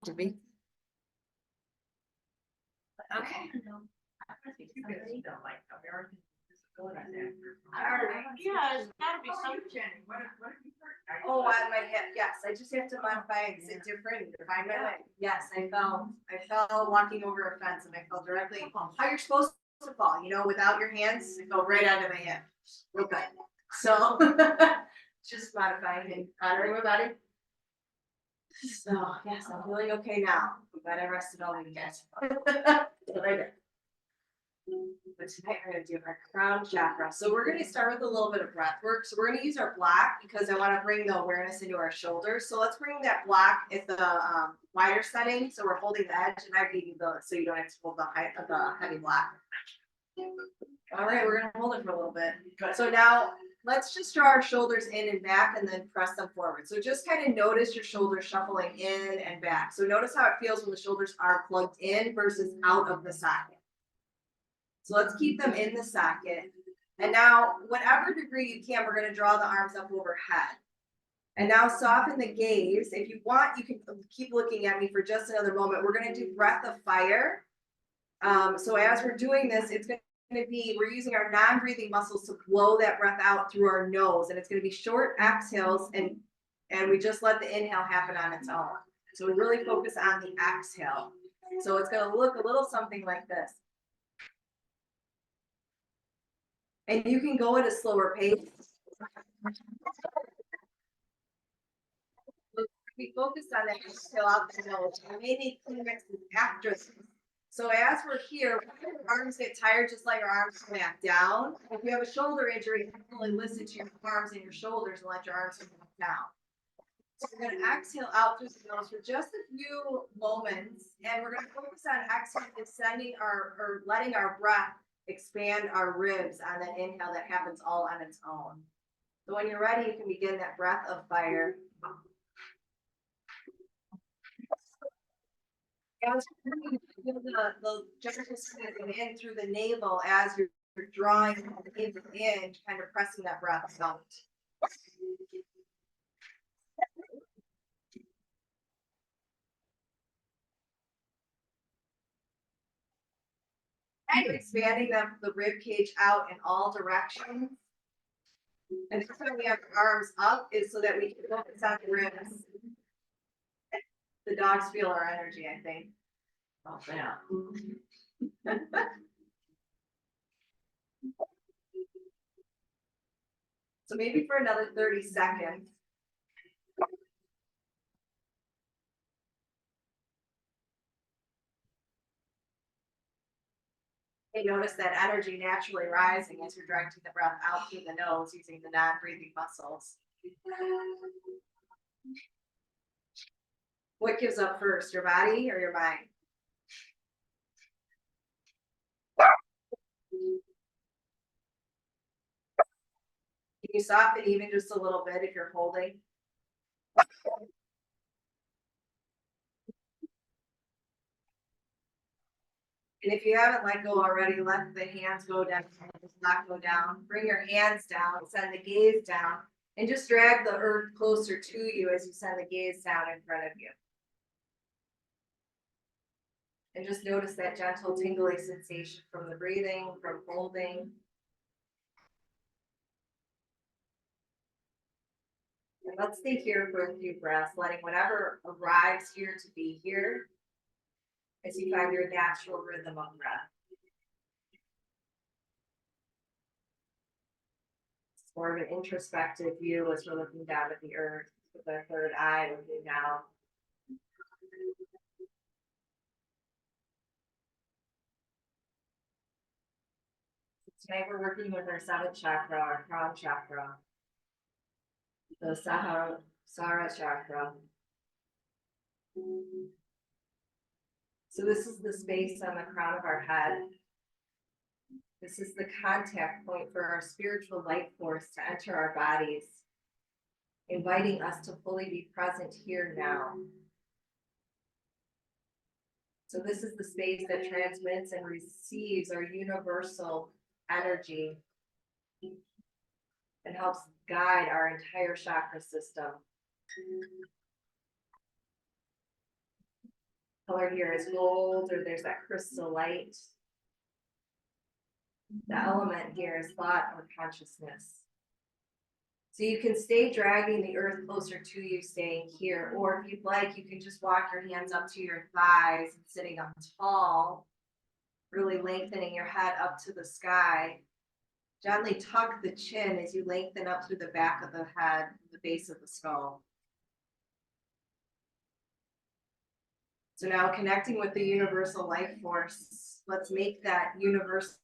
to me. Okay. Yeah, it's gotta be some. Oh, on my hip, yes, I just have to modify it, sit different, find my way. Yes, I fell walking over a fence and I fell directly, how you're supposed to fall, you know, without your hands, it fell right onto my hip. Real good. So, just modifying and honoring my body. So, yes, I'm feeling okay now. I'm glad I rested all weekend. But tonight we're gonna do our crown chakra. So we're gonna start with a little bit of breath work. So we're gonna use our black because I want to bring the awareness into our shoulders. So let's bring that black at the wider setting. So we're holding the edge, and I gave you the so you don't have to hold the height of the heavy black. All right, we're gonna hold it for a little bit. So now let's just draw our shoulders in and back, and then press them forward. So just kind of notice your shoulders shuffling in and back. So notice how it feels when the shoulders are plugged in versus out of the socket. So let's keep them in the socket. And now, whatever degree you can, we're going to draw the arms up overhead. And now soften the gaze. If you want, you can keep looking at me for just another moment. We're going to do breath of fire. So as we're doing this, it's going to be, we're using our non-breathing muscles to blow that breath out through our nose. And it's going to be short exhales, and we just let the inhale happen on its own. So we really focus on the exhale. So it's going to look a little something like this. And you can go at a slower pace. We focused on that exhale out the nose. And maybe climax after this. So as we're here, our arms get tired, just let your arms come back down. If you have a shoulder injury, really listen to your arms and your shoulders and let your arms come back down. So we're going to exhale out through the nose for just a few moments, and we're going to focus on exhaling, extending or letting our breath expand our ribs on that inhale that happens all on its own. So when you're ready, you can begin that breath of fire. As the gentle squeezing in through the navel as you're drawing in, kind of pressing that breath out. Kind of expanding the rib cage out in all directions. And this time we have our arms up is so that we can focus on the ribs. The dogs feel our energy, I think. Oh, yeah. So maybe for another 30 seconds. And notice that energy naturally rising as you're directing the breath out through the nose using the non-breathing muscles. What gives up first, your body or your mind? Can you soften even just a little bit if you're holding? And if you haven't let go already, let the hands go down, just not go down. Bring your hands down, send the gaze down, and just drag the earth closer to you as you send the gaze down in front of you. And just notice that gentle tingling sensation from the breathing, from holding. And let's stay here for a few breaths, letting whatever arrives here to be here as you find your natural rhythm of breath. It's more of an introspective view as we're looking down at the earth with our third eye looking down. Today we're working with our seventh chakra, our crown chakra, the Sahara chakra. So this is the space on the crown of our head. This is the contact point for our spiritual light force to enter our bodies, inviting us to fully be present here now. So this is the space that transmits and receives our universal energy and helps guide our entire chakra system. Color here is gold, or there's that crystal light. The element here is thought or consciousness. So you can stay dragging the earth closer to you, staying here, or if you'd like, you can just walk your hands up to your thighs and sitting up tall, really lengthening your head up to the sky. Gently tuck the chin as you lengthen up through the back of the head, the base of the skull. So now connecting with the universal life force, let's make that universal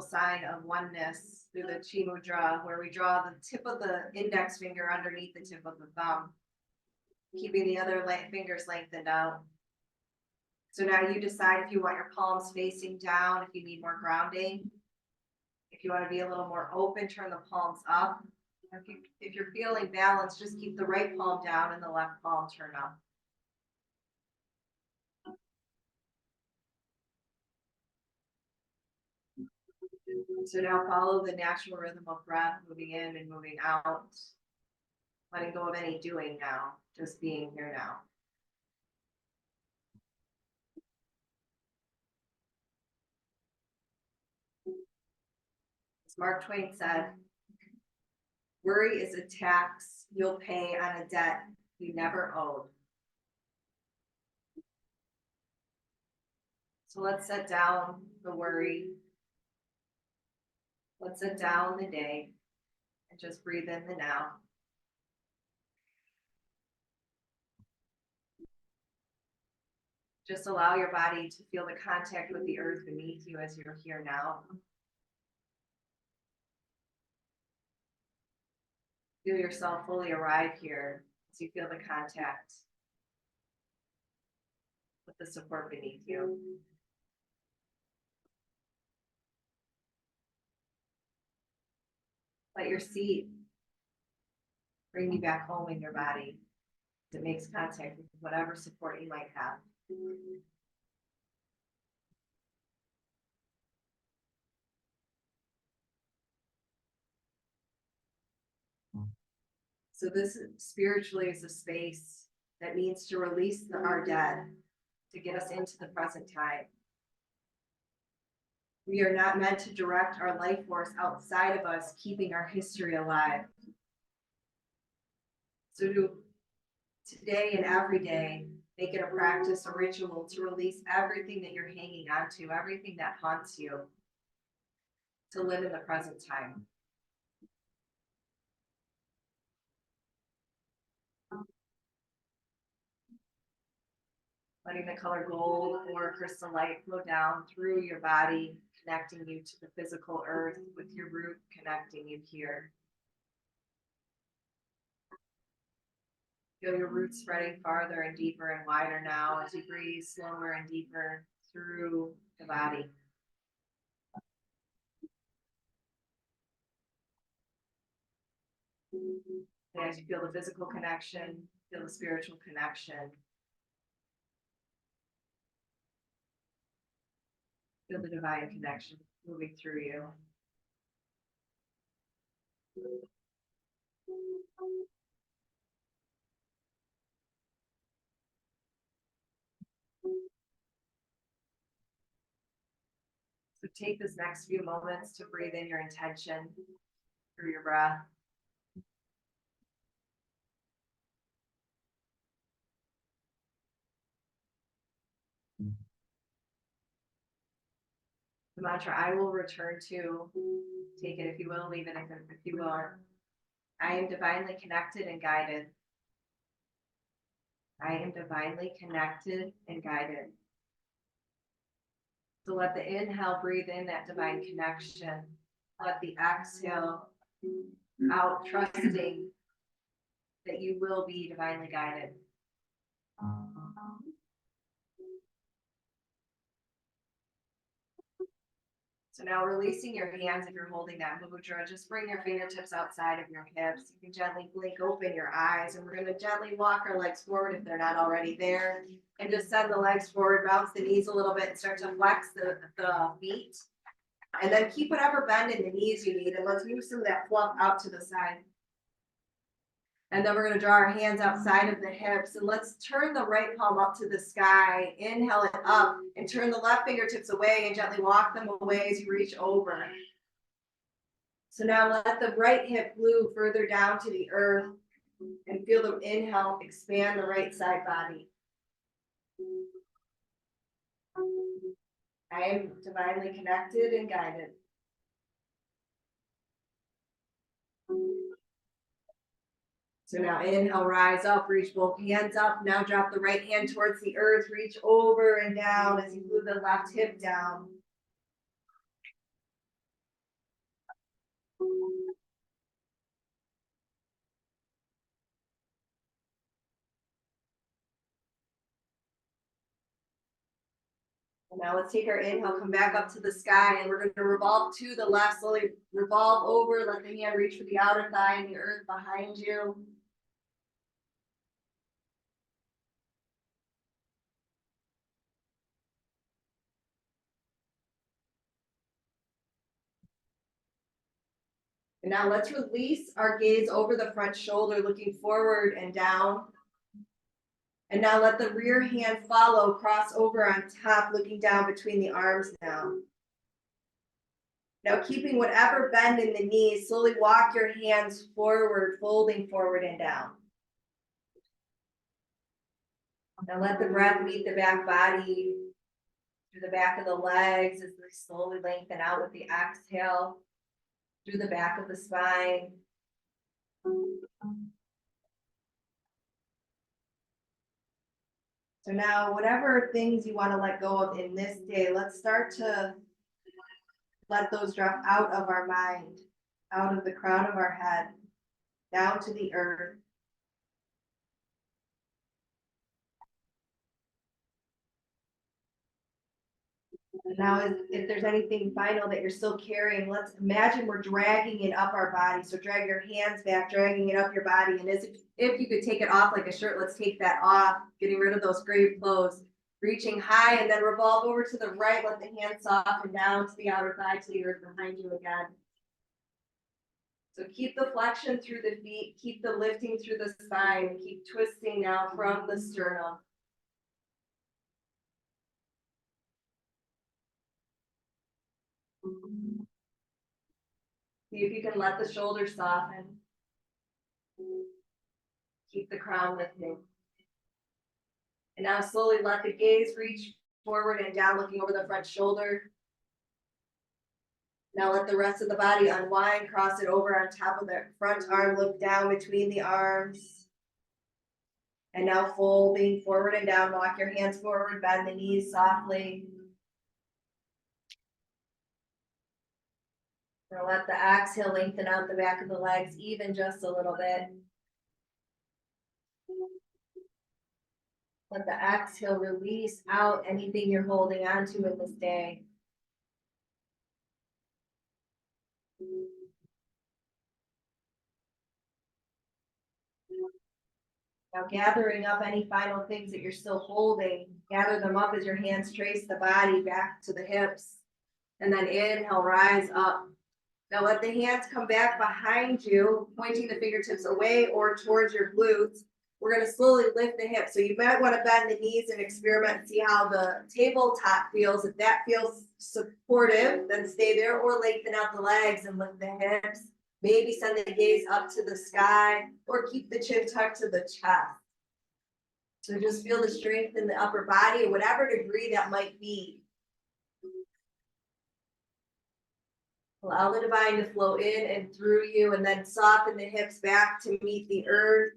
sign of oneness through the Chi Mudra, where we draw the tip of the index finger underneath the tip of the thumb, keeping the other fingers lengthened out. So now you decide if you want your palms facing down, if you need more grounding. If you want to be a little more open, turn the palms up. If you're feeling balanced, just keep the right palm down and the left palm turn up. So now follow the natural rhythm of breath, moving in and moving out. Letting go of any doing now, just being here now. As Mark Twain said, worry is a tax you'll pay on a debt you never owed. So let's set down the worry. Let's set down the day and just breathe in the now. Just allow your body to feel the contact with the earth beneath you as you're here now. Feel yourself fully arrive here as you feel the contact with the support beneath you. Let your seat bring you back home in your body. It makes contact with whatever support you might have. So this spiritually is a space that means to release our dead, to get us into the present time. We are not meant to direct our life force outside of us, keeping our history alive. So today and every day, make it a practice, a ritual to release everything that you're hanging on to, everything that haunts you, to live in the present time. Letting the color gold or crystal light flow down through your body, connecting you to the physical earth, with your root connecting you here. Feel your roots spreading farther and deeper and wider now as you breathe slower and deeper through the body. And as you feel the physical connection, feel the spiritual connection. Feel the divine connection moving through you. So take this next few moments to breathe in your intention through your breath. The mantra I will return to, take it if you will, leave it if you will. I am divinely connected and guided. I am divinely connected and guided. So let the inhale breathe in that divine connection. Let the exhale out, trusting that you will be divinely guided. So now releasing your hands if you're holding that mudra, just bring your fingertips outside of your hips. You can gently blink open your eyes, and we're going to gently walk our legs forward if they're not already there. And just send the legs forward, bounce the knees a little bit, and start to flex the feet. And then keep whatever bend in the knees you need, and let's move some of that fluff out to the side. And then we're gonna draw our hands outside of the hips, and let's turn the right palm up to the sky. Inhale it up and turn the left fingertips away and gently walk them away as you reach over. So now let the right hip glue further down to the earth and feel the inhale expand the right side body. I am divinely connected and guided. So now inhale, rise up, reach both hands up. Now drop the right hand towards the earth, reach over and down as you move the left hip down. And now let's take our inhale, come back up to the sky, and we're going to revolve to the left, slowly revolve over, let the hand reach for the outer thigh and the earth behind you. And now let's release our gaze over the front shoulder, looking forward and down. And now let the rear hand follow, cross over on top, looking down between the arms now. Now keeping whatever bend in the knees, slowly walk your hands forward, folding forward and down. Now let the breath meet the back body, through the back of the legs as they slowly lengthen out with the exhale, through the back of the spine. So now whatever things you want to let go of in this day, let's start to let those drop out of our mind, out of the crown of our head, down to the earth. And now if there's anything final that you're still carrying, let's imagine we're dragging it up our body. So drag your hands back, dragging it up your body. And as if you could take it off like a shirt, let's take that off, getting rid of those grave clothes. Reaching high and then revolve over to the right, let the hands soften down to the outer thigh, to the earth behind you again. So keep the flexion through the feet, keep the lifting through the spine, keep twisting now from the sternum. See if you can let the shoulders soften. Keep the crown lifting. And now slowly let the gaze reach forward and down, looking over the front shoulder. Now let the rest of the body unwind, cross it over on top of the front arm, look down between the arms. And now folding forward and down, walk your hands forward, bend the knees softly. Now let the exhale lengthen out the back of the legs even just a little bit. Let the exhale release out anything you're holding on to in this day. Now gathering up any final things that you're still holding, gather them up as your hands trace the body back to the hips. And then inhale, rise up. Now let the hands come back behind you, pointing the fingertips away or towards your glutes. We're going to slowly lift the hips. So you might want to bend the knees and experiment and see how the tabletop feels. If that feels supportive, then stay there or lengthen out the legs and lift the hips. Maybe send the gaze up to the sky or keep the chin tucked to the chest. So just feel the strength in the upper body, or whatever degree that might be. Allow the divine to flow in and through you, and then soften the hips back to meet the earth.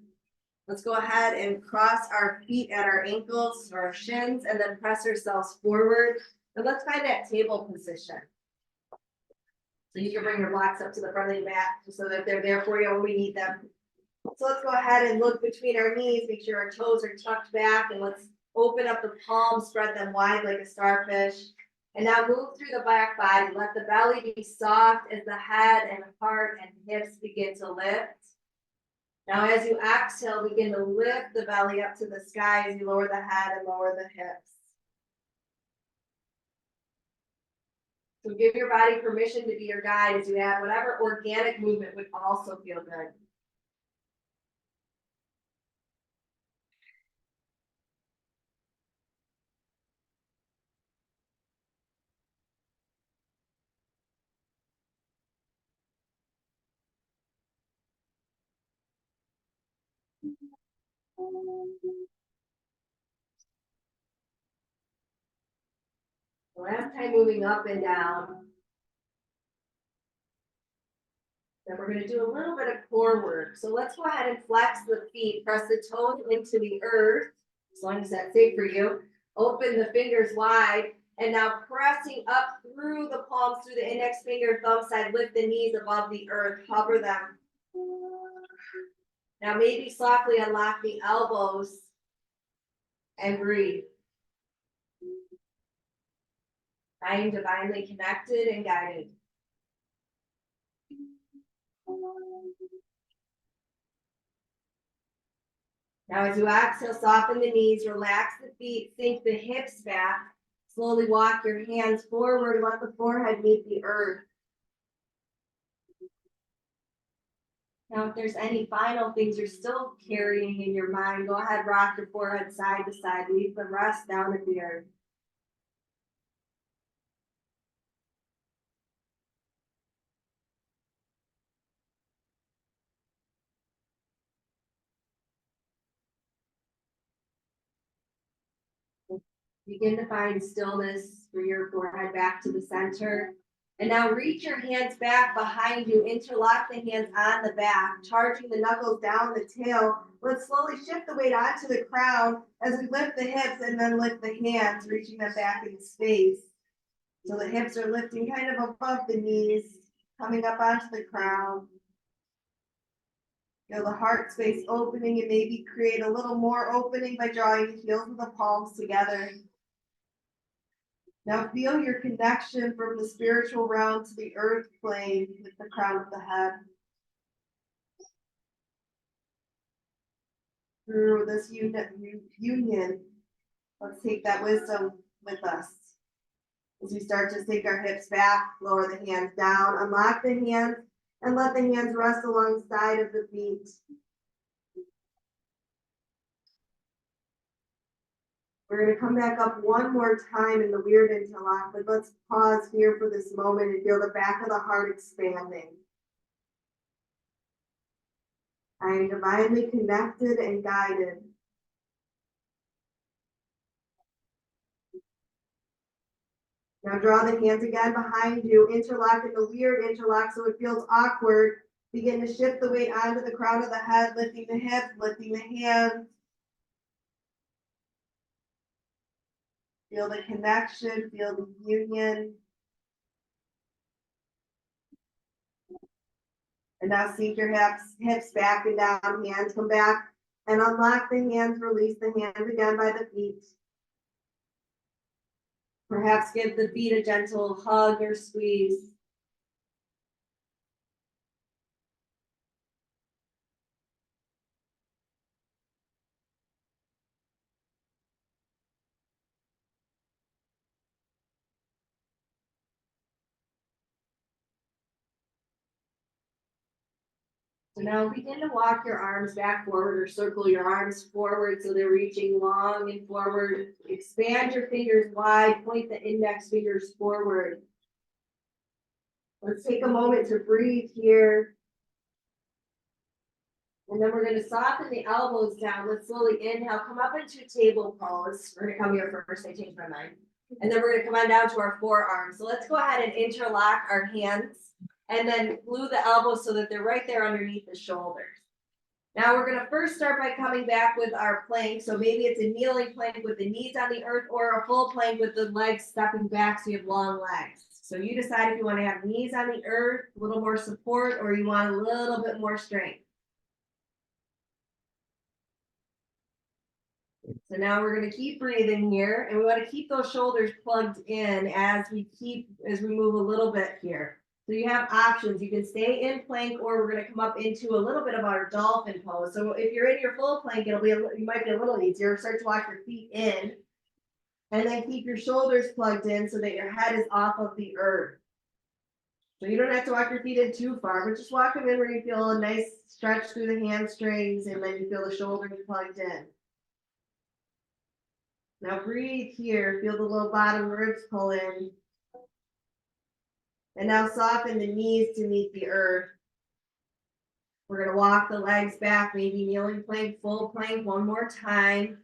Let's go ahead and cross our feet at our ankles or our shins, and then press ourselves forward. And let's find that table position. So you can bring your blocks up to the front of the mat so that they're there for you when we need them. So let's go ahead and look between our knees, make sure our toes are tucked back, and let's open up the palms, spread them wide like a starfish. And now move through the back body. Let the belly be soft as the head and heart and hips begin to lift. Now as you exhale, begin to lift the belly up to the sky as you lower the head and lower the hips. So give your body permission to be your guide as you add whatever organic movement would also feel good. Last time moving up and down. Then we're gonna do a little bit of core work. So let's go ahead and flex the feet, press the toes into the earth, as long as that's safe for you. Open the fingers wide, and now pressing up through the palms, through the index finger, thumb side, lift the knees above the earth, hover them. Now maybe softly unlock the elbows and breathe. I am divinely connected and guided. Now as you exhale, soften the knees, relax the feet, sink the hips back. Slowly walk your hands forward, let the forehead meet the earth. Now, if there's any final things you're still carrying in your mind, go ahead, rock your forehead side to side, leave the rest down at the earth. Begin to find stillness, bring your forehead back to the center. And now reach your hands back behind you, interlock the hands on the back, charging the knuckles down the tail. Let's slowly shift the weight onto the crown as we lift the hips and then lift the hands, reaching them back into space. So the hips are lifting kind of above the knees, coming up onto the crown. Feel the heart space opening and maybe create a little more opening by drawing the heels of the palms together. Now feel your connection from the spiritual realm to the earth plane with the crown of the head. Through this union, let's take that wisdom with us. As we start to sink our hips back, lower the hands down, unlock the hands, and let the hands rest alongside of the feet. We're going to come back up one more time in the weird interlock, but let's pause here for this moment and feel the back of the heart expanding. I am divinely connected and guided. Now draw the hands again behind you, interlock in the weird interlock so it feels awkward. Begin to shift the weight onto the crown of the head, lifting the hips, lifting the hands. Feel the connection, feel the union. And now sink your hips back and down, hands come back and unlock the hands, release the hands again by the feet. Perhaps give the feet a gentle hug or squeeze. So now begin to walk your arms back forward or circle your arms forward so they're reaching long and forward. Expand your fingers wide, point the index fingers forward. Let's take a moment to breathe here. And then we're going to soften the elbows down. Let's slowly inhale, come up into table pose. We're going to come here first, I changed my mind. And then we're going to come on down to our forearms. So let's go ahead and interlock our hands. And then glue the elbows so that they're right there underneath the shoulders. Now we're going to first start by coming back with our plank. So maybe it's a kneeling plank with the knees on the earth or a full plank with the legs stepping back so you have long legs. So you decide if you want to have knees on the earth, a little more support, or you want a little bit more strength. So now we're going to keep breathing here, and we want to keep those shoulders plugged in as we move a little bit here. So you have options. You can stay in plank, or we're going to come up into a little bit of our dolphin pose. So if you're in your full plank, you might be a little easier. Start to walk your feet in, and then keep your shoulders plugged in so that your head is off of the earth. So you don't have to walk your feet in too far, but just walk them in where you feel a nice stretch through the hamstrings, and then you feel the shoulders plugged in. Now breathe here. Feel the low bottom ribs pull in. And now soften the knees to meet the earth. We're gonna walk the legs back, maybe kneeling plank, full plank one more time.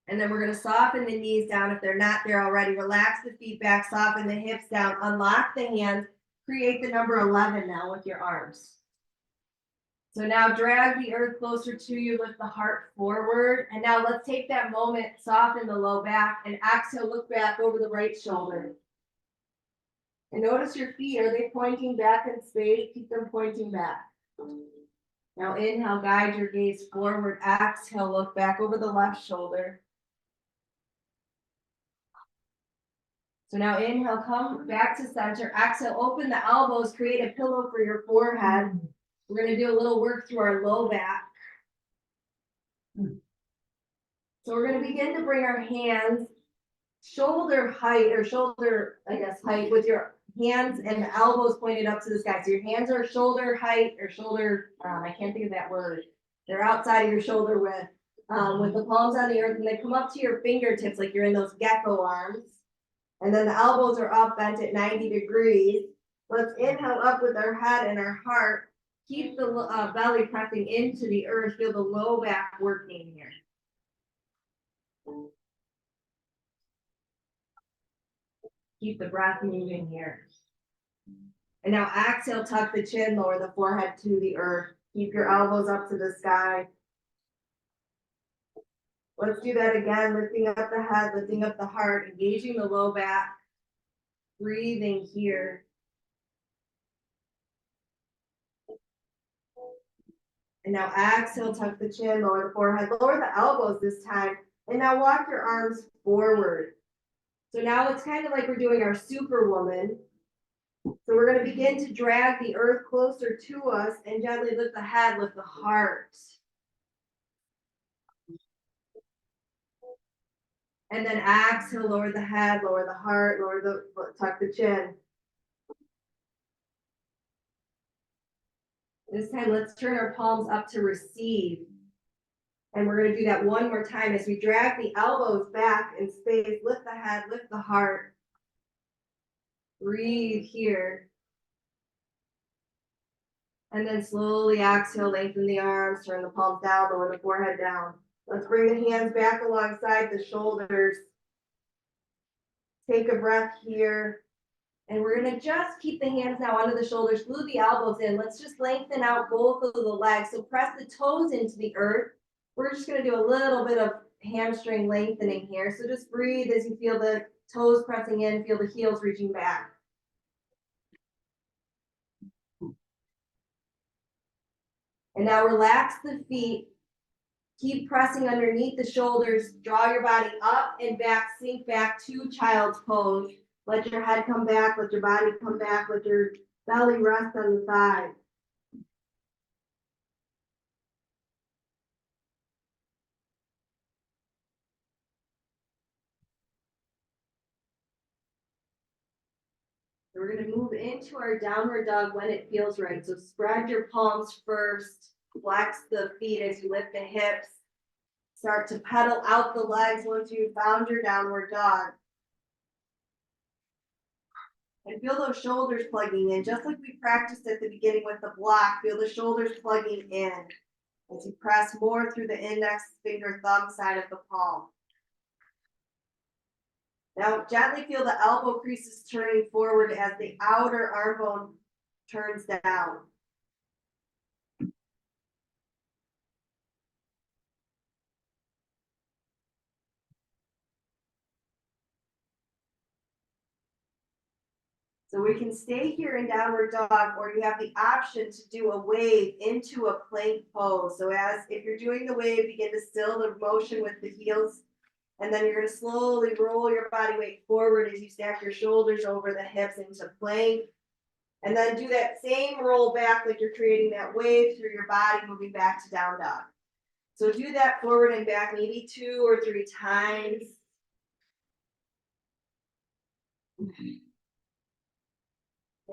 And then we're gonna soften the knees down if they're not there already. Relax the feet back, soften the hips down, unlock the hands, create the number 11 now with your arms. So now drag the earth closer to you, lift the heart forward. And now let's take that moment, soften the low back, and exhale, look back over the right shoulder. And notice your feet, are they pointing back in space? Keep them pointing back. Now inhale, guide your gaze forward. Exhale, look back over the left shoulder. So now inhale, come back to center. Exhale, open the elbows, create a pillow for your forehead. We're going to do a little work through our low back. So we're going to begin to bring our hands shoulder height or shoulder, height with your hands and the elbows pointed up to the sky. So your hands are shoulder height or shoulder, I can't think of that word. They're outside of your shoulder width with the palms on the earth, and they come up to your fingertips like you're in those gecko arms. And then the elbows are up, bent at 90 degrees. Let's inhale up with our head and our heart. Keep the belly pressing into the earth. Feel the low back working here. Keep the breath moving here. And now exhale, tuck the chin, lower the forehead to the earth. Keep your elbows up to the sky. Let's do that again, lifting up the head, lifting up the heart, engaging the low back, breathing here. And now exhale, tuck the chin, lower the forehead, lower the elbows this time. And now walk your arms forward. So now it's kind of like we're doing our superwoman. So we're going to begin to drag the earth closer to us and gently lift the head, lift the heart. And then exhale, lower the head, lower the heart, tuck the chin. This time, let's turn our palms up to receive. And we're going to do that one more time as we drag the elbows back in space, lift the head, lift the heart. Breathe here. And then slowly exhale, lengthen the arms, turn the palms down, lower the forehead down. Let's bring the hands back alongside the shoulders. Take a breath here. And we're going to just keep the hands now under the shoulders, glue the elbows in. Let's just lengthen out both of the legs. So press the toes into the earth. We're just going to do a little bit of hamstring lengthening here. So just breathe as you feel the toes pressing in, feel the heels reaching back. And now relax the feet. Keep pressing underneath the shoulders. Draw your body up and back, sink back to child's pose. Let your head come back, let your body come back, let your belly rest on the thigh. We're going to move into our downward dog when it feels right. So spread your palms first, flex the feet as you lift the hips. Start to pedal out the legs once you've found your downward dog. And feel those shoulders plugging in, just like we practiced at the beginning with the block. Feel the shoulders plugging in as you press more through the index finger, thumb side of the palm. Now gently feel the elbow creases turning forward as the outer arm bone turns down. So we can stay here in downward dog, or you have the option to do a wave into a plank pose. So if you're doing the wave, begin to still the motion with the heels, and then you're going to slowly roll your body weight forward as you stack your shoulders over the hips into plank. And then do that same roll back like you're creating that wave through your body, moving back to down dog. So do that forward and back maybe 2 or 3 times.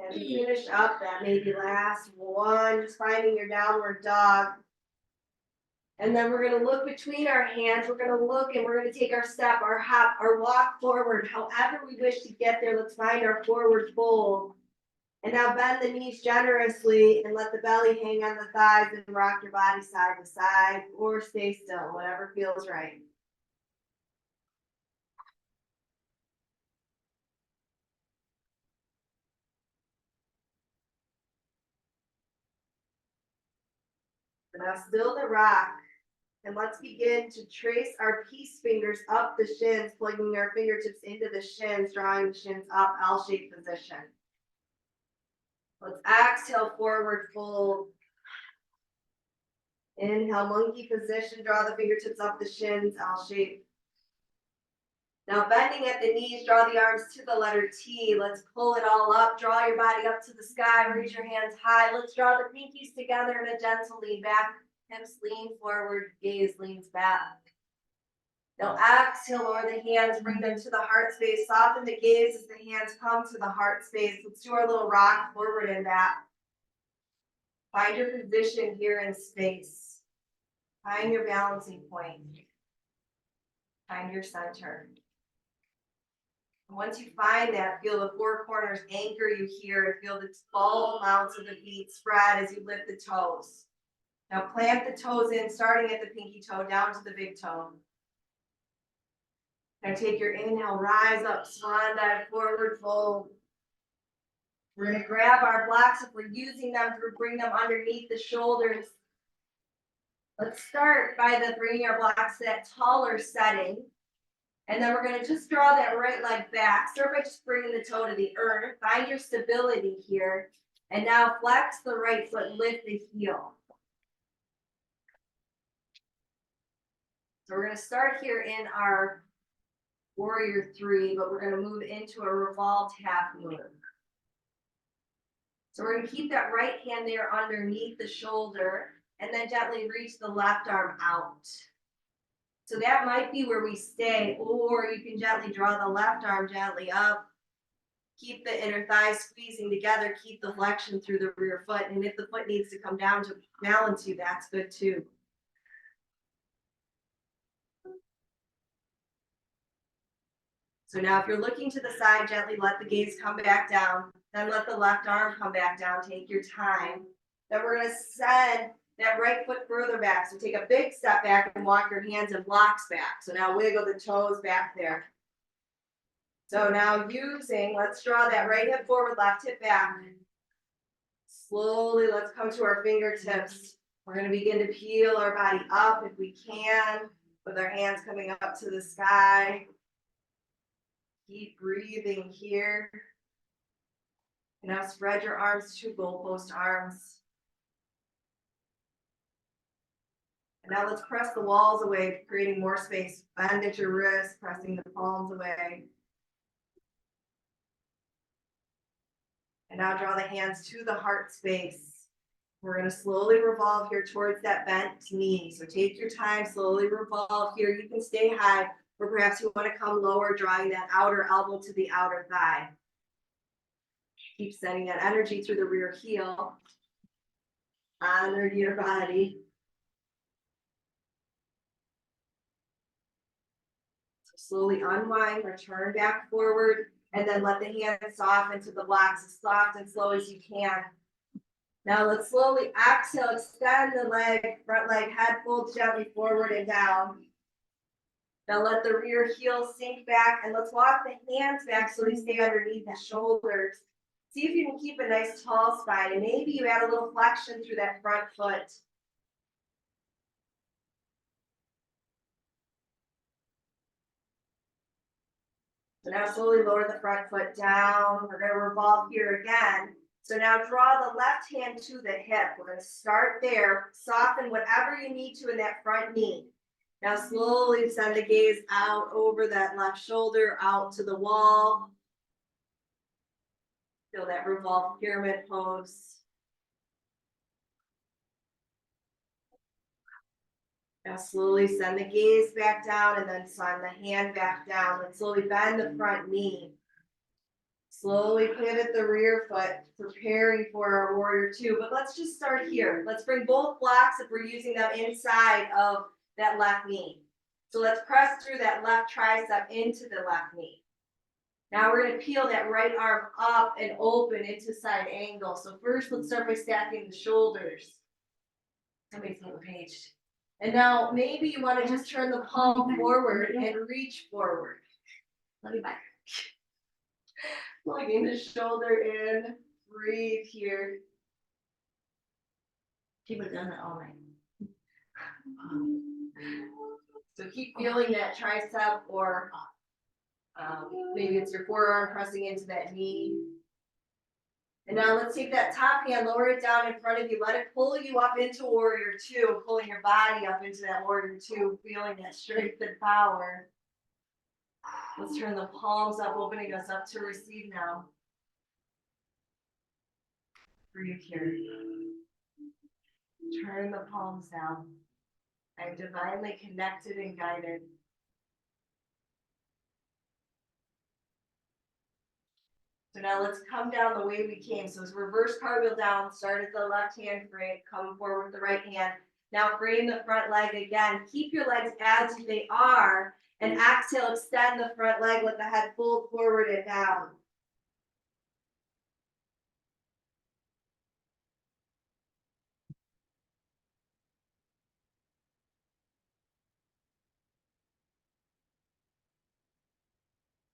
And finish up that maybe last one, just finding your downward dog. And then we're going to look between our hands. We're going to look and we're going to take our step, our hop, our walk forward, however we wish to get there. Let's find our forward fold. And now bend the knees generously and let the belly hang on the thighs and rock your body side to side or stay still, whatever feels right. Now still the rock. And let's begin to trace our peace fingers up the shins, plugging our fingertips into the shins, drawing the shins up, L-shaped position. Let's exhale, forward fold. Inhale, monkey position, draw the fingertips up the shins, L-shape. Now bending at the knees, draw the arms to the letter T. Let's pull it all up, draw your body up to the sky, raise your hands high. Let's draw the pinkies together in a gentle lean back. Hips lean forward, gaze leans back. Now exhale, lower the hands, bring them to the heart space. Soften the gaze as the hands come to the heart space. Let's do our little rock forward and back. Find your position here in space. Find your balancing point. Find your center. And once you find that, feel the four corners anchor you here and feel the full amounts of the feet spread as you lift the toes. Now plant the toes in, starting at the pinky toe down to the big toe. Now take your inhale, rise up, swan dive, forward fold. We're going to grab our blocks if we're using them to bring them underneath the shoulders. Let's start by bringing our blocks to that taller setting. And then we're going to just draw that right leg back. Start by just bringing the toe to the earth. Find your stability here. And now flex the right foot, lift the heel. So we're going to start here in our warrior three, but we're going to move into a revolved half moon. So we're going to keep that right hand there underneath the shoulder and then gently reach the left arm out. So that might be where we stay, or you can gently draw the left arm gently up. Keep the inner thighs squeezing together, keep the flexion through the rear foot. And if the foot needs to come down to balance you, that's good too. So now if you're looking to the side, gently let the gaze come back down. Then let the left arm come back down. Take your time. Then we're going to send that right foot further back. So take a big step back and walk your hands and blocks back. So now wiggle the toes back there. So now let's draw that right hip forward, left hip back. Slowly, let's come to our fingertips. We're going to begin to peel our body up if we can, with our hands coming up to the sky. Keep breathing here. And now spread your arms to goalpost arms. And now let's press the walls away, creating more space. Bend at your wrists, pressing the palms away. And now draw the hands to the heart space. We're going to slowly revolve here towards that bent knee. So take your time, slowly revolve here. You can stay high, or perhaps you want to come lower, drawing that outer elbow to the outer thigh. Keep sending that energy through the rear heel. Honor your body. So slowly unwind, return back forward, and then let the hands soften to the blocks as soft and slow as you can. Now let's slowly exhale, extend the leg, front leg, head folds gently forward and down. Now let the rear heel sink back, and let's walk the hands back so they stay underneath the shoulders. See if you can keep a nice tall spine, and maybe you add a little flexion through that front foot. So now slowly lower the front foot down. We're going to revolve here again. So now draw the left hand to the hip. We're going to start there. Soften whatever you need to in that front knee. Now slowly send the gaze out over that left shoulder, out to the wall. Feel that revolved pyramid pose. Now slowly send the gaze back down and then send the hand back down. Let's slowly bend the front knee. Slowly pivot the rear foot, preparing for our warrior two. But let's just start here. Let's bring both blocks, if we're using them, inside of that left knee. So let's press through that left tricep into the left knee. Now we're gonna peel that right arm up and open into side angle. So first, let's start by stacking the shoulders. Somebody's on the page. And now maybe you wanna just turn the palm forward and reach forward. Let me back. Plugging the shoulder in, breathe here. People have done that all night. So keep feeling that tricep or maybe it's your forearm pressing into that knee. And now let's take that top hand, lower it down in front of you. Let it pull you up into warrior two, pulling your body up into that warrior two, feeling that strength and power. Let's turn the palms up, opening us up to receive now. Breathe here. Turn the palms down. I'm divinely connected and guided. So now let's come down the way we came. So it's reverse cartwheel down, start at the left hand frame, come forward with the right hand. Now frame the front leg again. Keep your legs as they are, and exhale, extend the front leg, let the head fold forward and down.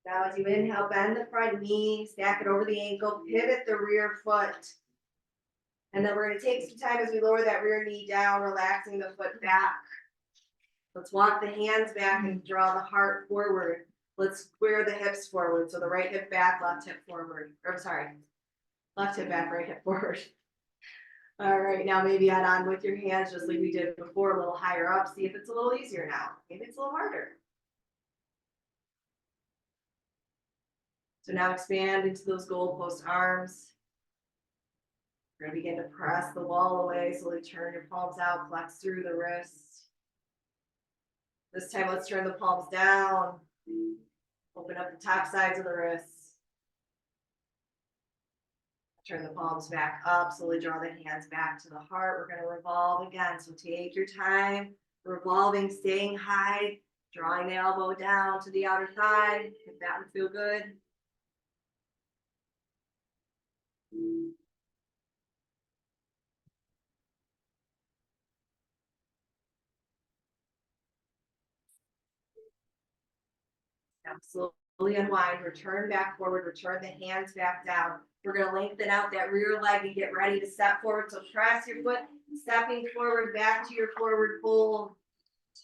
Now as you inhale, bend the front knee, stack it over the ankle, pivot the rear foot. And then we're gonna take some time as we lower that rear knee down, relaxing the foot back. Let's walk the hands back and draw the heart forward. Let's square the hips forward. So the right hip back, left hip forward. Or sorry, left hip back, right hip forward. All right, now maybe add on with your hands just like we did before, a little higher up. See if it's a little easier now. Maybe it's a little harder. So now expand into those goalpost arms. We're gonna begin to press the wall away. Slowly turn your palms out, flex through the wrists. This time, let's turn the palms down. Open up the top sides of the wrists. Turn the palms back up. Slowly draw the hands back to the heart. We're gonna revolve again. So take your time, revolving, staying high, drawing the elbow down to the outer thigh. If that would feel good. Now slowly unwind, return back forward, return the hands back down. We're gonna lengthen out that rear leg and get ready to step forward. So press your foot, stepping forward back to your forward fold.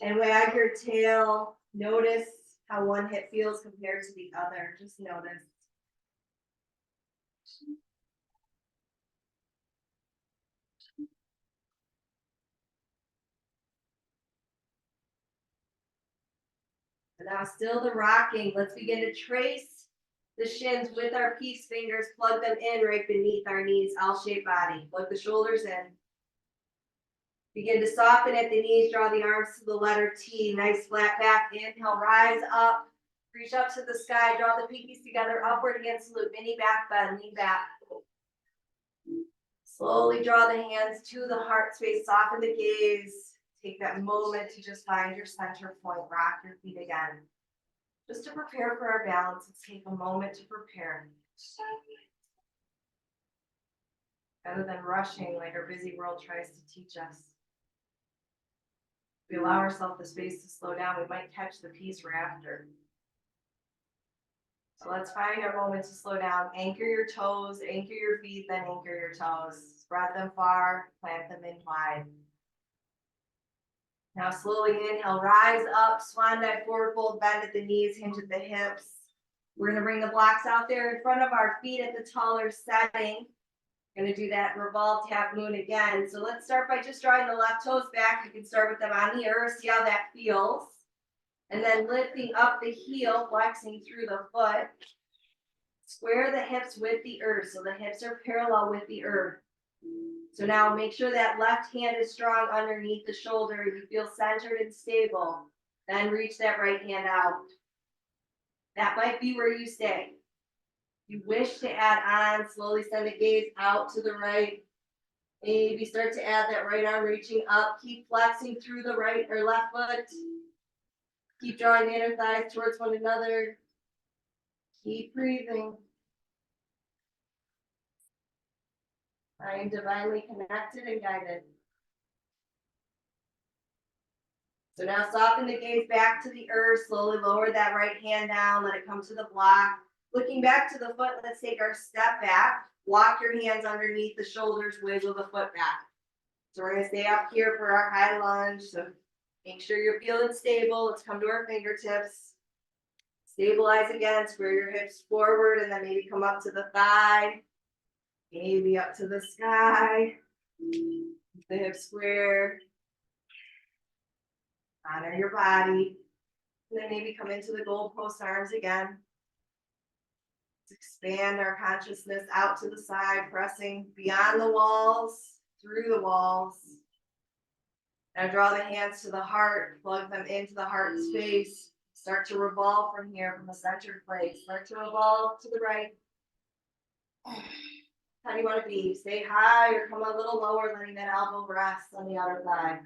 And wag your tail. Notice how one hip feels compared to the other. Just notice. And now still the rocking. Let's begin to trace the shins with our peace fingers. Plug them in right beneath our knees. L-shaped body. Plug the shoulders in. Begin to soften at the knees. Draw the arms to the letter T. Nice flat back. Inhale, rise up. Reach up to the sky. Draw the pinkies together. Upward hand salute. Mini back bend. Lean back. Slowly draw the hands to the heart space. Soften the gaze. Take that moment to just find your center point. Rock your feet again. Just to prepare for our balance, let's take a moment to prepare. Rather than rushing like our busy world tries to teach us. If we allow ourselves the space to slow down, we might catch the peace we're after. So let's find our moment to slow down. Anchor your toes, anchor your feet, then anchor your toes. Spread them far, plant them in wide. Now slowly inhale, rise up, swan dive, forward fold, bend at the knees, hinge at the hips. We're gonna bring the blocks out there in front of our feet at the taller setting. Gonna do that revolved half moon again. So let's start by just drawing the left toes back. You can start with them on the earth, see how that feels. And then lifting up the heel, flexing through the foot. Square the hips with the earth, so the hips are parallel with the earth. So now make sure that left hand is strong underneath the shoulder. You feel centered and stable. Then reach that right hand out. That might be where you stay. You wish to add on, slowly send the gaze out to the right. Maybe start to add that right arm reaching up. Keep flexing through the right or left foot. Keep drawing the inner thighs towards one another. Keep breathing. I am divinely connected and guided. So now soften the gaze back to the earth. Slowly lower that right hand down. Let it come to the block. Looking back to the foot, let's take our step back. Walk your hands underneath the shoulders. Wiggle the foot back. So we're going to stay up here for our high lunge. So make sure you're feeling stable. Let's come to our fingertips. Stabilize again. Square your hips forward and then maybe come up to the thigh. Maybe up to the sky. The hips square. Honor your body. And then maybe come into the goalpost arms again. Let's expand our consciousness out to the side, pressing beyond the walls, through the walls. Now draw the hands to the heart, plug them into the heart space. Start to revolve from here, from the centered place. Start to revolve to the right. How do you want to be? Stay high or come a little lower, letting that elbow rest on the outer thigh.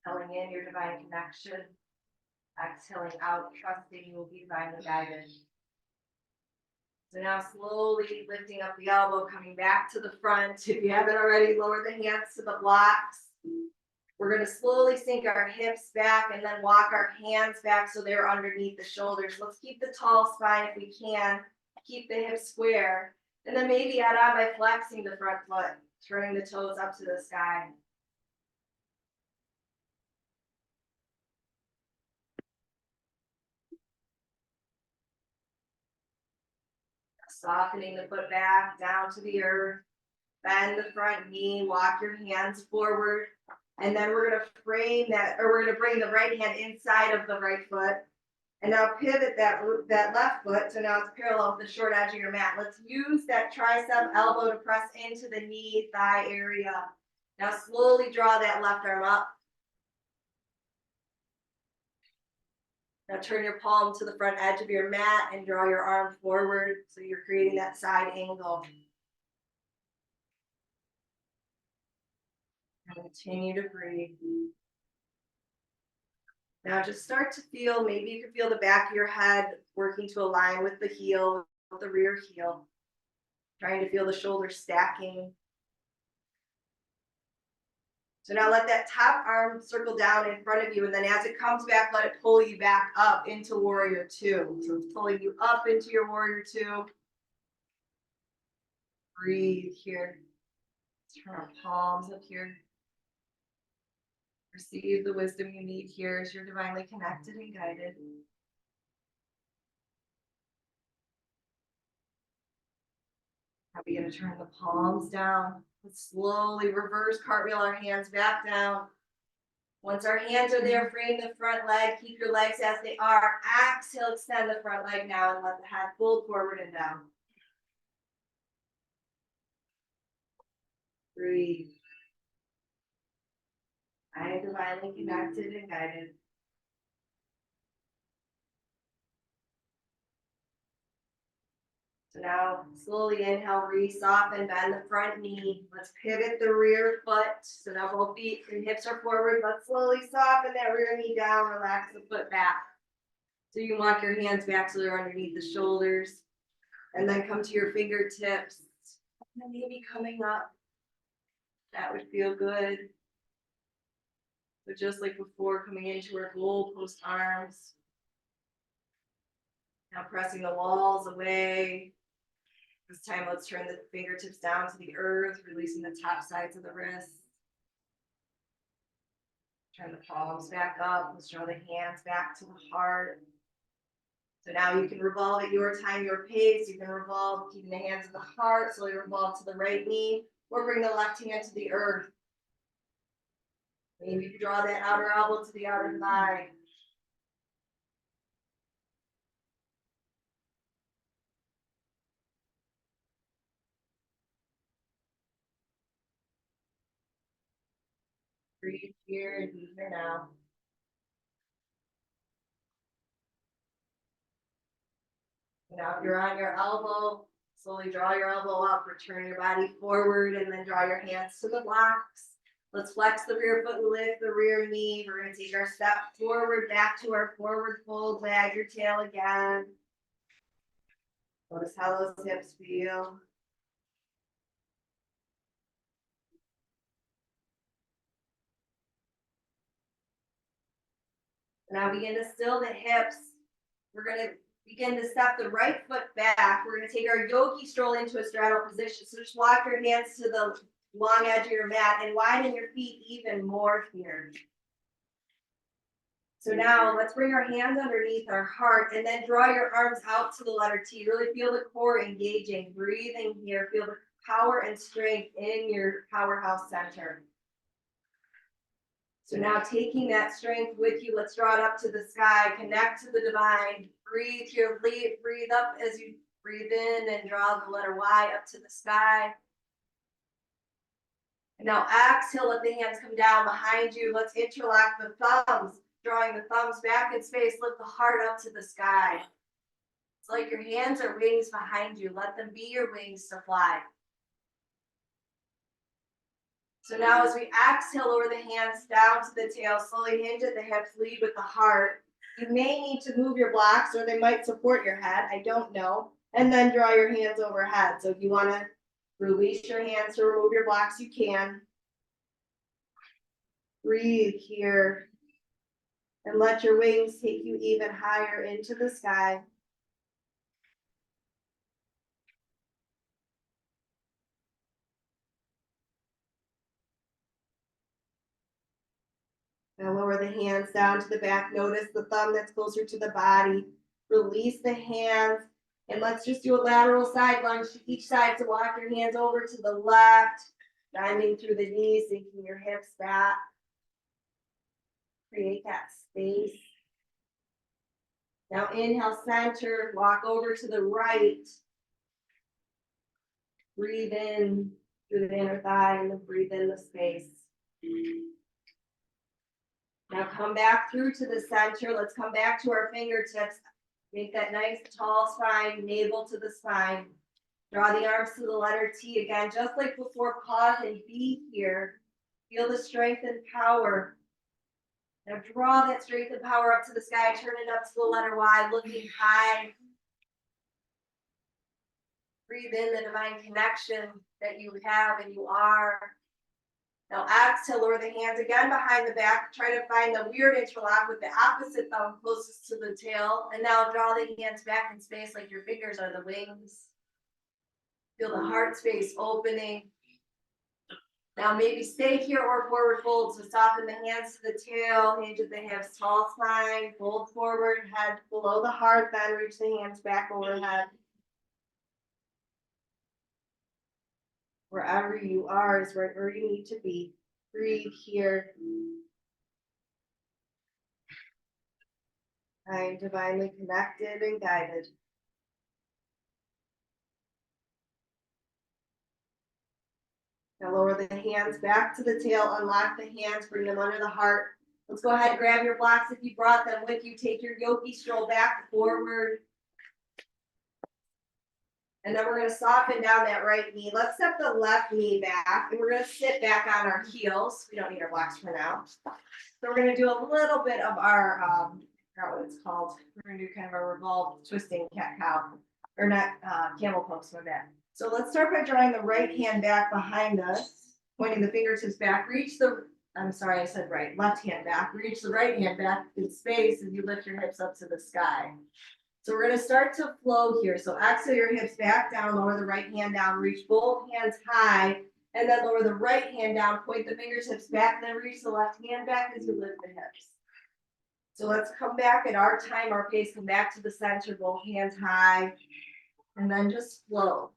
Exhaling in your divine connection. Exhaling out, trusting you will be divinely guided. So now slowly lifting up the elbow, coming back to the front. If you haven't already, lower the hands to the blocks. We're going to slowly sink our hips back and then walk our hands back so they're underneath the shoulders. Let's keep the tall spine if we can. Keep the hips square. And then maybe add on by flexing the front foot, turning the toes up to the sky. Softening the foot back down to the earth. Bend the front knee, walk your hands forward. And then we're going to frame that, or we're going to bring the right hand inside of the right foot. And now pivot that left foot. So now it's parallel with the short edge of your mat. Let's use that tricep elbow to press into the knee, thigh area. Now slowly draw that left arm up. Now turn your palm to the front edge of your mat and draw your arm forward. So you're creating that side angle. Continue to breathe. Now just start to feel, maybe you can feel the back of your head working to align with the heel, with the rear heel. Trying to feel the shoulders stacking. So now let that top arm circle down in front of you, and then as it comes back, let it pull you back up into warrior two. So it's pulling you up into your warrior two. Breathe here. Turn our palms up here. Receive the wisdom you need here as you're divinely connected and guided. Now begin to turn the palms down. Let's slowly reverse cartwheel our hands back down. Once our hands are there, frame the front leg. Keep your legs as they are. Exhale, extend the front leg now and let the head fold forward and down. Breathe. I am divinely connected and guided. So now slowly inhale, re-soften, bend the front knee. Let's pivot the rear foot. So now both feet and hips are forward. Let's slowly soften that rear knee down, relax the foot back. So you can walk your hands back so they're underneath the shoulders. And then come to your fingertips. And maybe coming up. That would feel good. So just like before, coming into our goalpost arms. Now pressing the walls away. This time, let's turn the fingertips down to the earth, releasing the top sides of the wrists. Turn the palms back up. Let's draw the hands back to the heart. So now you can revolve at your time, your pace. You can revolve, keeping the hands in the heart. Slowly revolve to the right knee, or bring the left hand to the earth. Maybe you draw that outer elbow to the outer thigh. Breathe here and be here now. Now, if you're on your elbow, slowly draw your elbow up, return your body forward, and then draw your hands to the blocks. Let's flex the rear foot and lift the rear knee. We're going to take our step forward, back to our forward fold, wag your tail again. Notice how those hips feel. Now begin to still the hips. We're going to begin to step the right foot back. We're going to take our yogi stroll into a straddle position. So just walk your hands to the long edge of your mat and widen your feet even more here. So now let's bring our hands underneath our heart and then draw your arms out to the letter T. Really feel the core engaging, breathing here. Feel the power and strength in your powerhouse center. So now taking that strength with you, let's draw it up to the sky, connect to the divine, breathe here, breathe up as you breathe in and draw the letter Y up to the sky. And now exhale, let the hands come down behind you. Let's interlock the thumbs, drawing the thumbs back in space, lift the heart up to the sky. It's like your hands are wings behind you. Let them be your wings to fly. So now as we exhale, lower the hands down to the tail, slowly hinge at the hips, lead with the heart. You may need to move your blocks or they might support your head, I don't know. And then draw your hands overhead. So if you want to release your hands to remove your blocks, you can. Breathe here. And let your wings take you even higher into the sky. Now lower the hands down to the back. Notice the thumb that's closer to the body. Release the hands. And let's just do a lateral side lunge to each side. So walk your hands over to the left, bending through the knees, sinking your hips back. Create that space. Now inhale, center, walk over to the right. Breathe in through the inner thigh and then breathe in the space. Now come back through to the center. Let's come back to our fingertips. Make that nice tall spine, navel to the spine. Draw the arms to the letter T again, just like before. Pause and be here. Feel the strength and power. Now draw that strength and power up to the sky. Turn it up to the letter Y, looking high. Breathe in the divine connection that you have and you are. Now exhale, lower the hands again behind the back. Try to find the weird interlock with the opposite thumb closest to the tail. And now draw the hands back in space like your fingers are the wings. Feel the heart space opening. Now maybe stay here or forward fold. So soften the hands to the tail, hinge at the hips, tall spine, fold forward, head below the heart, then reach the hands back overhead. Wherever you are is where you need to be. Breathe here. I'm divinely connected and guided. Now lower the hands back to the tail, unlock the hands, bring them under the heart. Let's go ahead and grab your blocks if you brought them with you. Take your yogi stroll back forward. And then we're going to soften down that right knee. Let's step the left knee back and we're going to sit back on our heels. We don't need our blocks for now. So we're going to do a little bit of our, I forgot what it's called. We're going to do kind of a revolved twisting cat cow, or not camel pose, my bad. So let's start by drawing the right hand back behind us, pointing the fingertips back. Reach the, I'm sorry, I said right, left hand back. Reach the right hand back in space as you lift your hips up to the sky. So we're going to start to flow here. So exhale your hips back down, lower the right hand down, reach both hands high, and then lower the right hand down, point the fingertips back, then reach the left hand back as you lift the hips. So let's come back at our time, our pace, come back to the center, both hands high, and then just flow.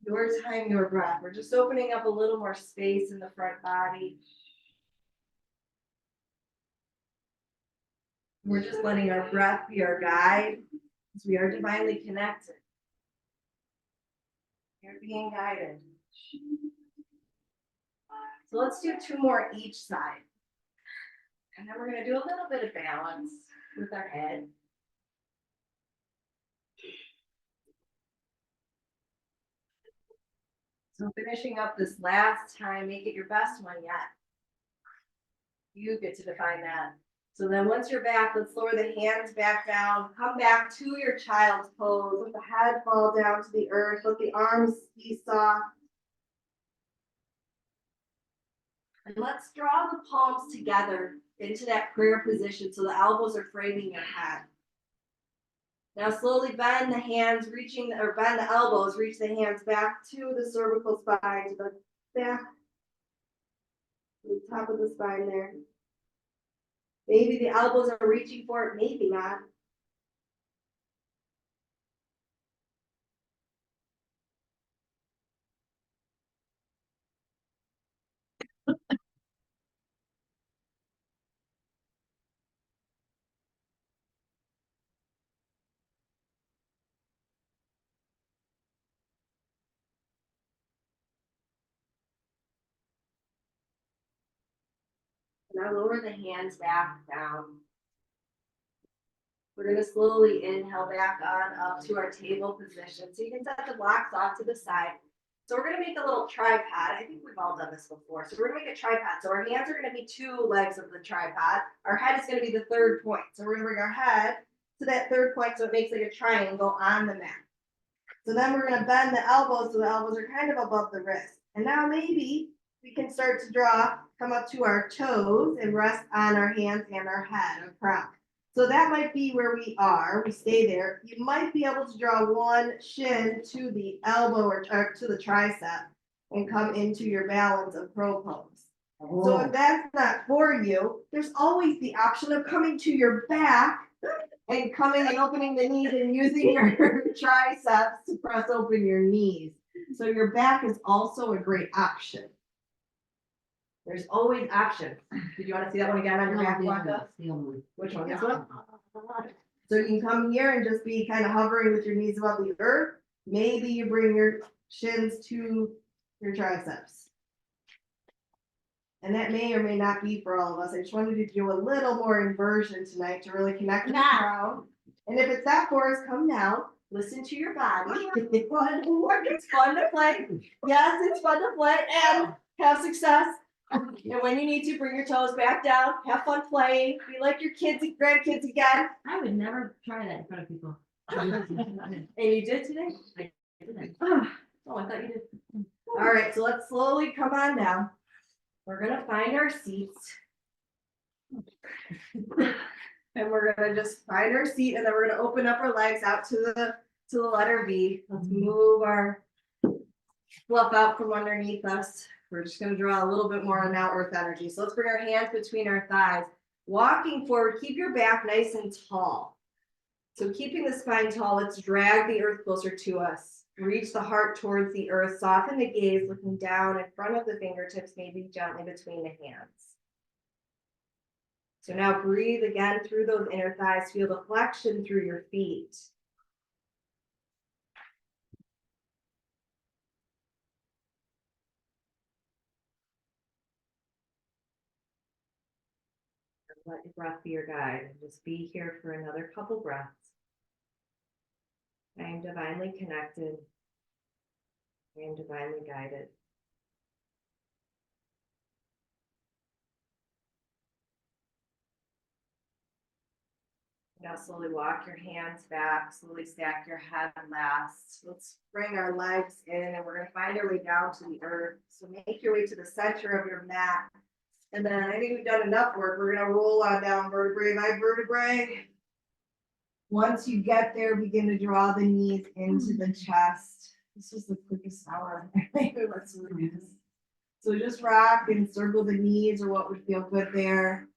Your time, your breath. We're just opening up a little more space in the front body. We're just letting our breath be our guide. We are divinely connected. You're being guided. So let's do 2 more each side. And then we're going to do a little bit of balance with our head. So finishing up this last time, make it your best one yet. You get to define that. So then once you're back, let's lower the hands back down. Come back to your child's pose. Let the head fall down to the earth. Let the arms be soft. And let's draw the palms together into that prayer position so the elbows are framing your head. Now slowly bend the hands, bend the elbows, reach the hands back to the cervical spine, to the back, to the top of the spine there. Maybe the elbows are reaching for it, maybe not. Now lower the hands back down. We're going to slowly inhale back on up to our table position. So you can set the blocks off to the side. So we're going to make a little tripod. I think we've all done this before. So we're going to make a tripod. So our hands are going to be two legs of the tripod. Our head is going to be the third point. So we're going to bring our head to that third point so it makes like a triangle on the mat. So then we're going to bend the elbows so the elbows are kind of above the wrist. And now maybe we can start to come up to our toes and rest on our hands and our head, our crown. So that might be where we are. We stay there. You might be able to draw one shin to the elbow or to the tricep and come into your balance of crow pose. Oh. So if that's not for you, there's always the option of coming to your back and coming and opening the knees and using your triceps to press open your knees. So your back is also a great option. There's always options. Did you want to see that one again on your back, Waka? Which one? This one? So you can come here and just be kind of hovering with your knees above the earth. Maybe you bring your shins to your triceps. And that may or may not be for all of us. I just wanted to do a little more inversion tonight to really connect with the crowd. And if it's that for us, come down. Listen to your body. It's fun to play. Yes, it's fun to play and have success. And when you need to, bring your toes back down. Have fun playing. Be like your kids and grandkids again. I would never try that in front of people. And you did today? I didn't. Oh, I thought you did. All right, so let's slowly come on down. We're gonna find our seats. And we're gonna just find our seat, and then we're gonna open up our legs out to the letter V. Let's move our fluff out from underneath us. We're just gonna draw a little bit more now earth energy. So let's bring our hands between our thighs. Walking forward, keep your back nice and tall. So keeping the spine tall, let's drag the earth closer to us. Reach the heart towards the earth, soften the gaze, looking down in front of the fingertips, maybe gently between the hands. So now breathe again through those inner thighs. Feel the flexion through your feet. Let your breath be your guide. Just be here for another couple breaths. I am divinely connected. I am divinely guided. Now slowly walk your hands back, slowly stack your head last. Let's bring our legs in and we're going to find our way down to the earth. So make your way to the center of your mat. And then I think we've done enough work. We're going to roll on down vertebrae by vertebrae. Once you get there, begin to draw the knees into the chest. This was the quickest hour. Let's do this. So just rock and circle the knees or what would feel good there.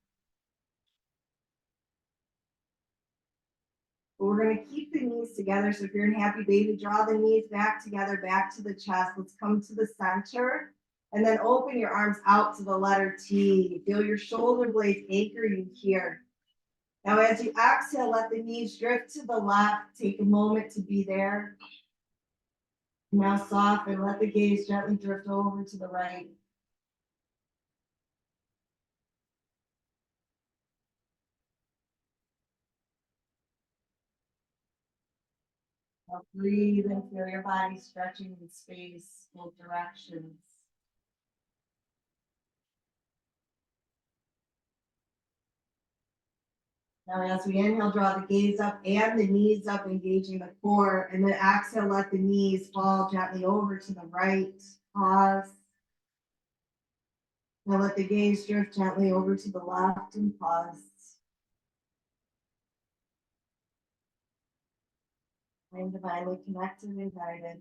But we're going to keep the knees together. So if you're in happy baby, draw the knees back together, back to the chest. Let's come to the center. And then open your arms out to the letter T. Feel your shoulder blades anchor you here. Now, as you exhale, let the knees drift to the left. Take a moment to be there. Now soften. Let the gaze gently drift over to the right. Now breathe and feel your body stretching in space, both directions. Now as we inhale, draw the gaze up and the knees up, engaging the core, and then exhale, let the knees fall gently over to the right. Pause. Now let the gaze drift gently over to the left and pause. I'm divinely connected and guided.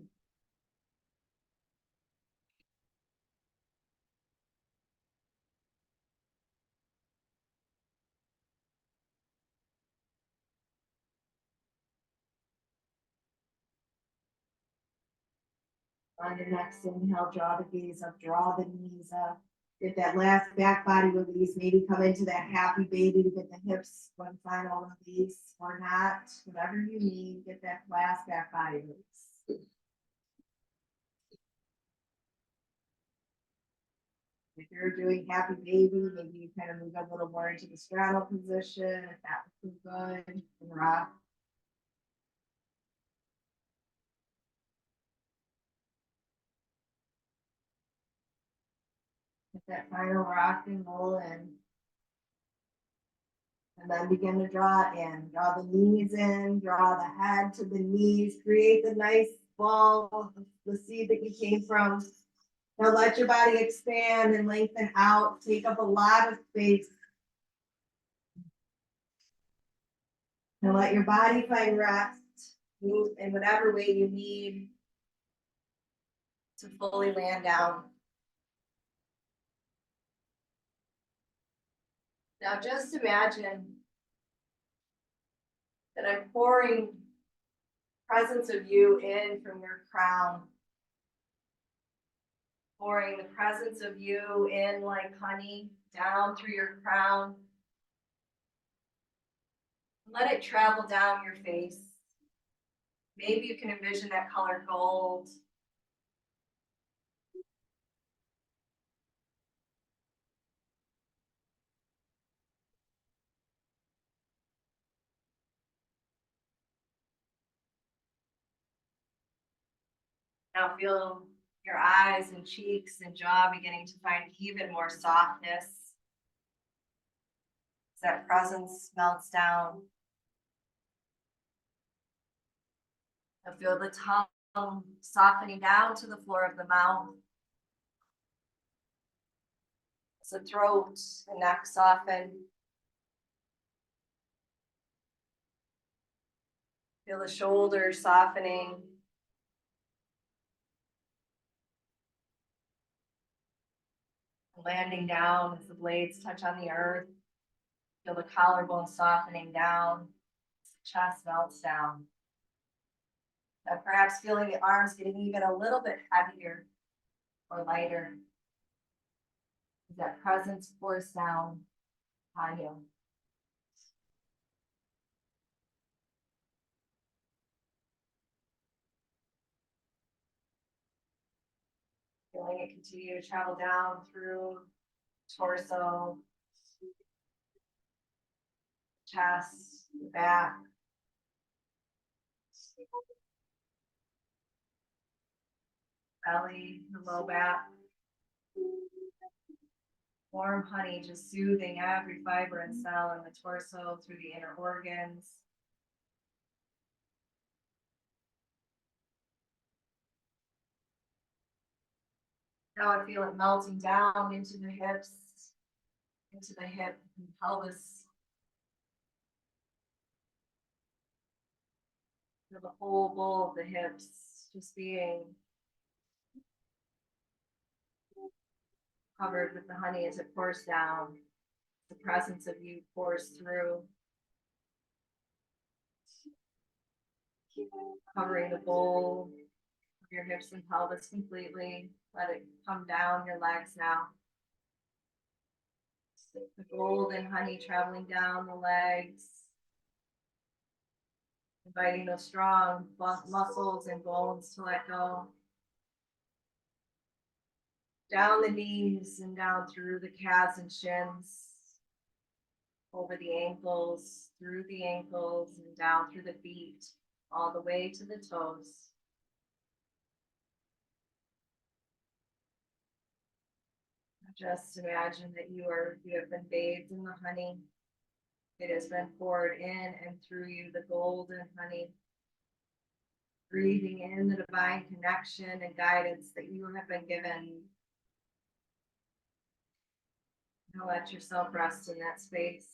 On your next inhale, draw the gaze up, draw the knees up. Get that last back body release. Maybe come into that happy baby to get the hips one final release or not. Whatever you need, get that last back body release. If you're doing happy baby, maybe you kind of move a little more into the straddle position. If that would feel good, and rock. Get that final rock and roll in. And then begin to draw in. Draw the knees in, draw the head to the knees, create the nice ball, the seed that you came from. Now let your body expand and lengthen out, take up a lot of space. Now let your body find rest, move in whatever way you need to fully land down. Now just imagine that I'm pouring presence of you in from your crown. Pouring the presence of you in like honey down through your crown. Let it travel down your face. Maybe you can envision that color gold. Now feel your eyes and cheeks and jaw beginning to find even more softness as that presence melts down. Now feel the tongue softening down to the floor of the mouth. As the throat and neck soften. Feel the shoulders softening. Landing down as the blades touch on the earth. Feel the collarbone softening down as the chest melts down. Now perhaps feeling the arms getting even a little bit heavier or lighter. As that presence pours down on you. Feeling it continue to travel down through torso, chest, the back. Belly, the low back. Warm honey just soothing every fiber and cell in the torso through the inner organs. Now I feel it melting down into the hips, into the hip and pelvis. Feel the whole bowl of the hips just being covered with the honey as it pours down. The presence of you pours through, covering the bowl of your hips and pelvis completely. Let it come down your legs now. The golden honey traveling down the legs, inviting those strong muscles and bones to let go. Down the knees and down through the calves and shins, over the ankles, through the ankles and down through the feet. all the way to the toes. Just imagine that you have been bathed in the honey. It has been poured in and through you, the golden honey. Breathing in the divine connection and guidance that you have been given. Now let yourself rest in that space.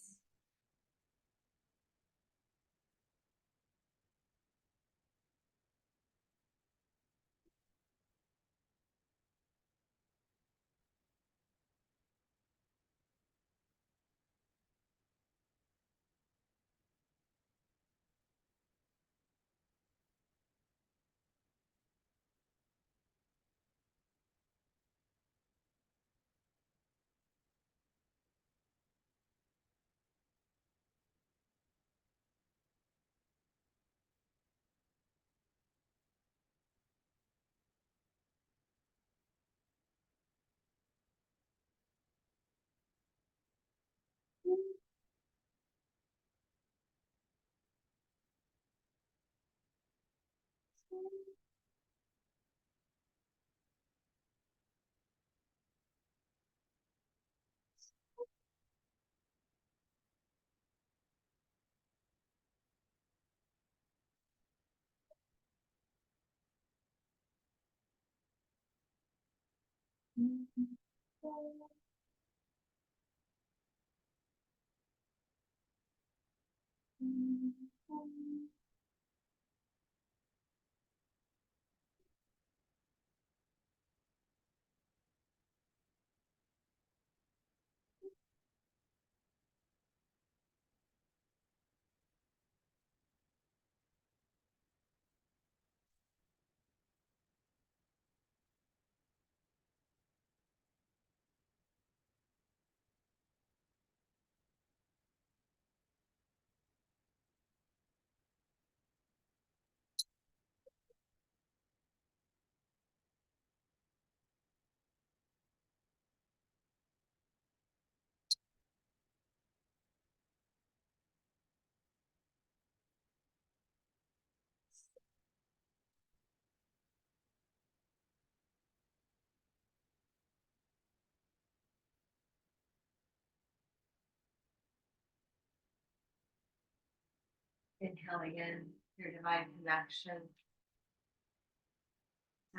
Inhaling in your divine connection.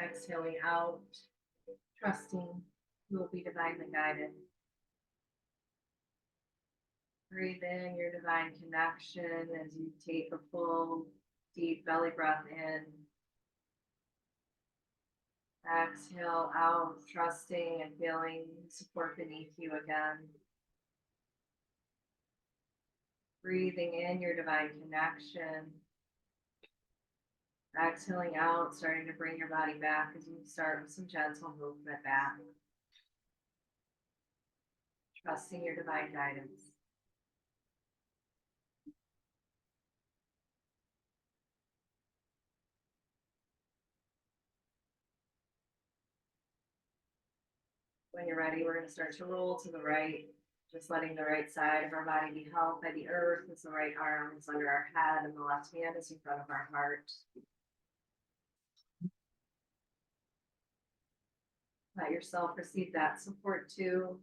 Exhaling out, trusting you will be divinely guided. Breathe in your divine connection as you take a full, deep belly breath in. Exhale out, trusting and feeling support beneath you again. Breathing in your divine connection. Exhaling out, starting to bring your body back as you start with some gentle movement back. Trusting your divine guidance. When you're ready, we're going to start to roll to the right, just letting the right side of our body be held by the earth as the right arm is under our head and the left hand is in front of our heart. Let yourself receive that support too.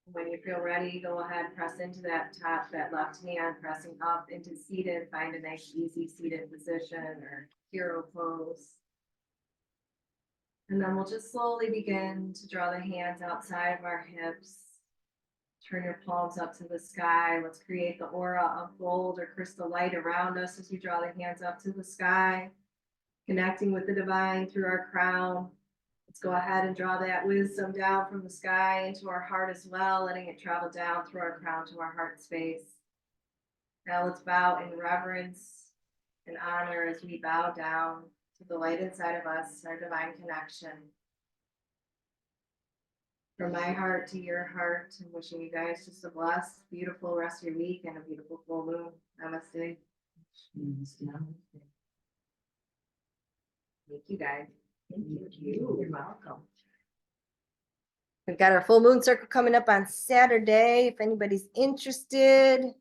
When you feel ready, go ahead, press into that left hand, pressing up into seated. Find a nice, easy seated position or hero pose. And then we'll just slowly begin to draw the hands outside of our hips. Turn your palms up to the sky. Let's create the aura of gold or crystal light around us as we draw the hands up to the sky, connecting with the divine through our crown. Let's go ahead and draw that wisdom down from the sky into our heart as well, letting it travel down through our crown to our heart space. Now let's bow in reverence and honor as we bow down to the light inside of us, our divine connection. From my heart to your heart, I'm wishing you guys just a blessed, beautiful rest of your week and a beautiful full moon. Namaste. Thank you guys. Thank you. You're welcome. We've got our full moon circle coming up on Saturday. If anybody's interested,